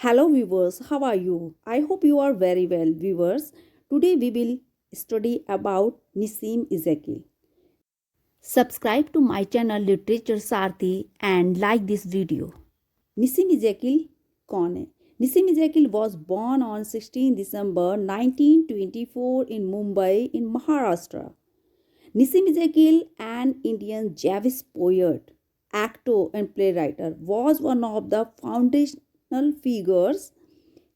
Hello viewers, how are you? I hope you are very well viewers. Today we will study about Nissim Ezekiel. Subscribe to my channel Literature Sarthi and like this video. Nissim Ezekiel कौन है? Nissim Ezekiel was born on 16 December 1924 in Mumbai in Maharashtra. Nissim Ezekiel, an Indian Javis poet, actor and playwright, was one of the foundational figures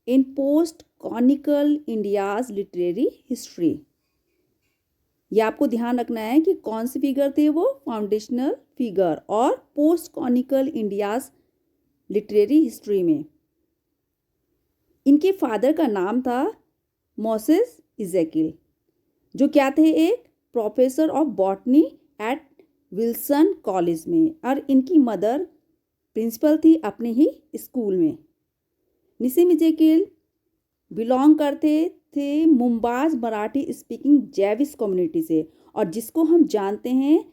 in post conical India's literary history. ये आपको ध्यान रखना है कि कौन से figure थे वो फाउंडेशनल फिगर और post conical India's literary history में। इनके फादर का नाम था मोसेस इजेकिल, जो क्या थे एक professor of botany at Wilson college में, और इनकी मदर प्रिंसिपल थी अपने ही स्कूल में। निसिम इजेकिल बिलोंग करते थे मुम्बाज मराठी स्पीकिंग जैविस कम्युनिटी से, और जिसको हम जानते हैं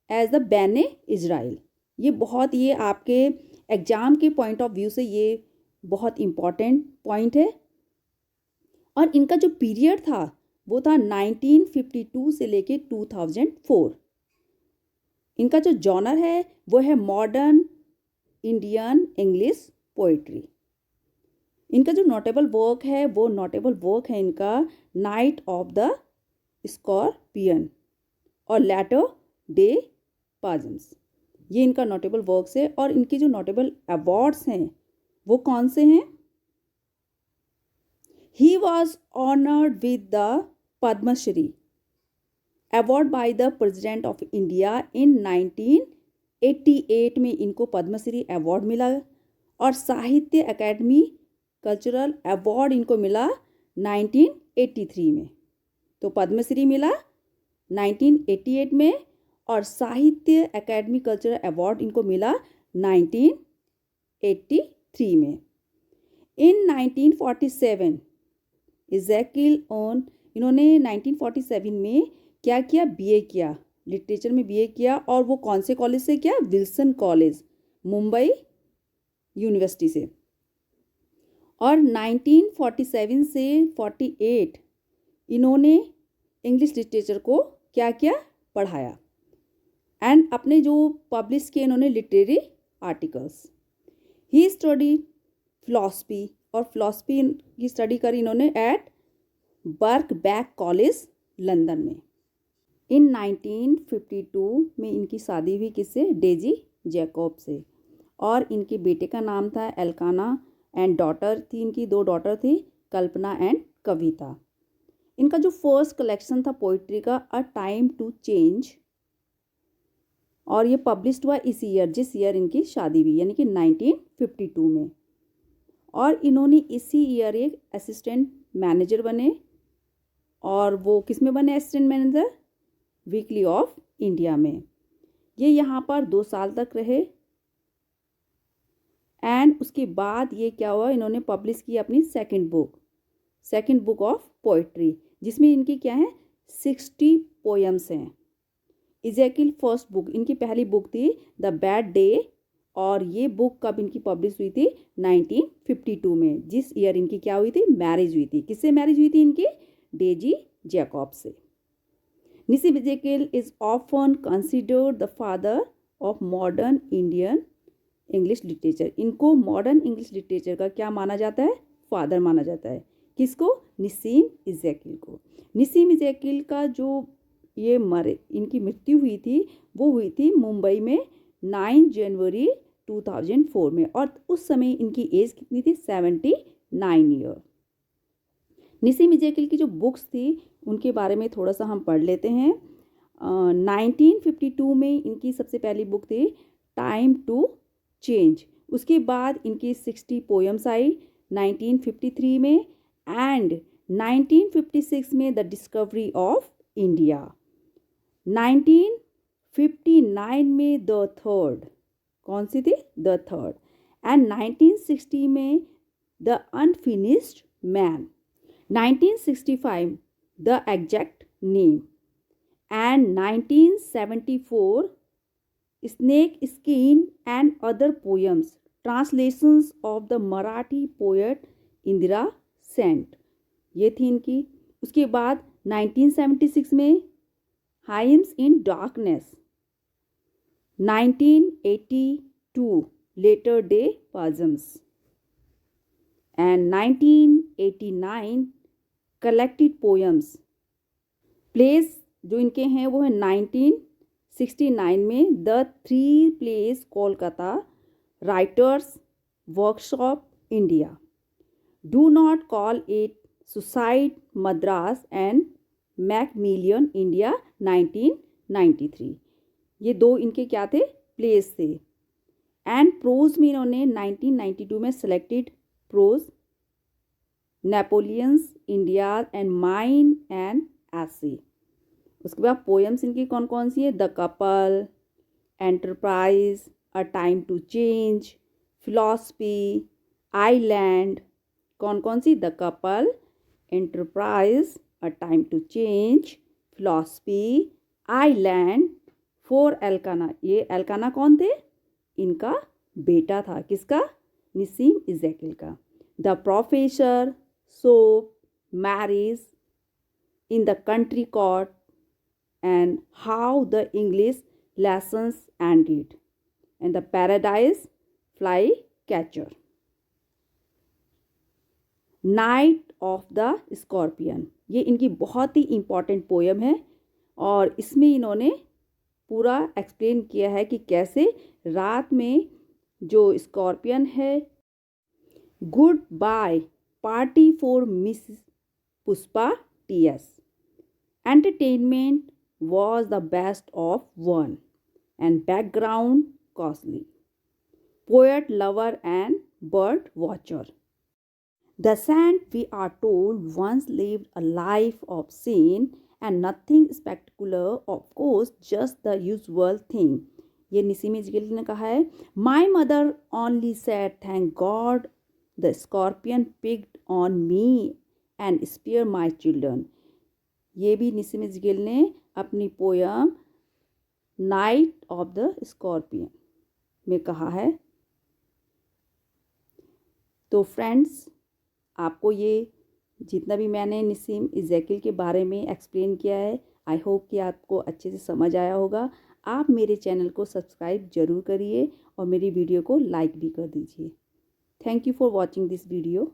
एज द बैने इज़राइल। ये आपके एग्ज़ाम के पॉइंट ऑफ व्यू से ये बहुत इम्पॉर्टेंट पॉइंट है। और इनका जो पीरियड था वो था 1952 से लेके 2004। इनका जो जॉनर है वो है मॉडर्न इंडियन इंग्लिश पोइट्री। इनका जो नोटेबल वर्क है इनका नाइट ऑफ द स्कॉर्पियन और लेटर डे पाजम्स। ये इनका नोटेबल वर्क्स है। और इनके जो नोटेबल अवार्ड्स हैं वो कौन से हैं? He was honoured with the Padmashri award by the president of India in 1988 में इनको पद्मश्री अवार्ड मिला। और साहित्य अकेडमी कल्चरल अवार्ड इनको मिला 1983 में। तो पद्मश्री मिला 1988 में और साहित्य अकेडमी कल्चरल अवार्ड इनको मिला 1983 में। इन 1947 इजेकिल ऑन इन्होंने 1947 में क्या किया? बीए किया, लिटरेचर में बीए किया। और वो कौन से कॉलेज से किया? विल्सन कॉलेज, मुंबई यूनिवर्सिटी से। और 1947 से 48 इन्होंने इंग्लिश लिटरेचर को क्या किया? पढ़ाया। एंड अपने जो पब्लिश किए इन्होंने लिटरेरी आर्टिकल्स। ही स्टडी फिलॉसफी, और फिलॉसफी की स्टडी करी इन्होंने एट बर्कबैक कॉलेज लंदन में। इन 1952 में इनकी शादी हुई किससे? डेजी जैकब से। और इनके बेटे का नाम था एल्काना एंड डॉटर थी इनकी, 2 डॉटर थी, कल्पना एंड कविता। इनका जो फर्स्ट कलेक्शन था पोइट्री का अ टाइम टू चेंज, और ये पब्लिश्ड हुआ इस ईयर जिस ईयर इनकी शादी हुई, यानी कि 1952 में। और इन्होंने इसी ईयर एक असिस्टेंट मैनेजर बने। और वो किस में बने assistant manager? Weekly off India में। ये यहाँ पर 2 साल तक रहे। एंड उसके बाद ये क्या हुआ? इन्होंने पब्लिश की अपनी सेकंड बुक ऑफ पोइट्री, जिसमें इनकी क्या है? 60 पोएम्स हैं। इजेकिल फर्स्ट बुक, इनकी पहली बुक थी द बैड डे। और ये बुक कब इनकी पब्लिश हुई थी? 1952 में, जिस ईयर इनकी क्या हुई थी? मैरिज हुई थी। किससे मैरिज हुई थी इनकी? डेजी जैकब से। Nissim Ezekiel is often considered the father of modern Indian English literature. इनको मॉडर्न इंग्लिश लिटरेचर का क्या माना जाता है? फादर माना जाता है। किसको? निसिम इजेकिल को। निसिम इजेकिल का जो ये इनकी मृत्यु हुई थी वो हुई थी मुंबई में 9 जनवरी 2004 में। और उस समय इनकी एज कितनी थी? 79 ईयर। निसिम इजेकिल की जो बुक्स थी उनके बारे में थोड़ा सा हम पढ़ लेते हैं। 1952 में इनकी सबसे पहली बुक थी टाइम टू चेंज। उसके बाद इनकी 60 पोएम्स आई 1953 में। एंड 1956 में द डिस्कवरी ऑफ इंडिया। 1959 में द थर्ड, कौन सी थी? The third. एंड 1960 में the unfinished man. 1965 the exact name. And 1974 snake skin and other poems translations of the Marathi poet Indira Sant, ये थी इनकी। उसके बाद 1976 में hymns in darkness, 1982 latter day psalms, and 1989 collected poems. Plays जो इनके हैं वो है 1969 में the 3 plays Kolkata writers workshop India, do not call it suicide Madras and Macmillan India 1993। ये दो इनके क्या थे, प्लेस थे। एंड प्रोज में इन्होंने 1992 में selected prose Naipaul's India and mine and ऐसे। उसके बाद पोएम्स इनकी कौन कौन सी है, the couple, enterprise, a time to change, philosophy, island. कौन कौन सी, the couple, enterprise, a time to change, philosophy, island. For Elkana, ये एल्काना कौन थे, इनका बेटा था, किसका, निसीम इज़ेकिल का। The professor, soap, marriage, in the country cot, and how the English lessons ended, and the paradise flycatcher, night of the scorpion. ये इनकी बहुत ही इम्पॉर्टेंट पोएम है और इसमें इन्होंने पूरा एक्सप्लेन किया है कि कैसे रात में जो स्कॉर्पियन है, good bye party for miss Pushpa TS, entertainment was the best of one, and background costly, poet lover and bird watcher. The saint, we are told, once lived a life of sin and nothing spectacular, of course, just the usual thing. ये निसीम इज़ेकिल ने कहा है। My mother only said, thank God the scorpion picked on me and spared my children. ये भी निसीम इज़ेकिल ने अपनी poem night of the scorpion में कहा है। तो फ्रेंड्स, आपको ये जितना भी मैंने निसीम इज़ेकिल के बारे में एक्सप्लेन किया है, आई होप कि आपको अच्छे से समझ आया होगा। आप मेरे चैनल को सब्सक्राइब ज़रूर करिए और मेरी वीडियो को लाइक भी कर दीजिए। Thank you for watching this video.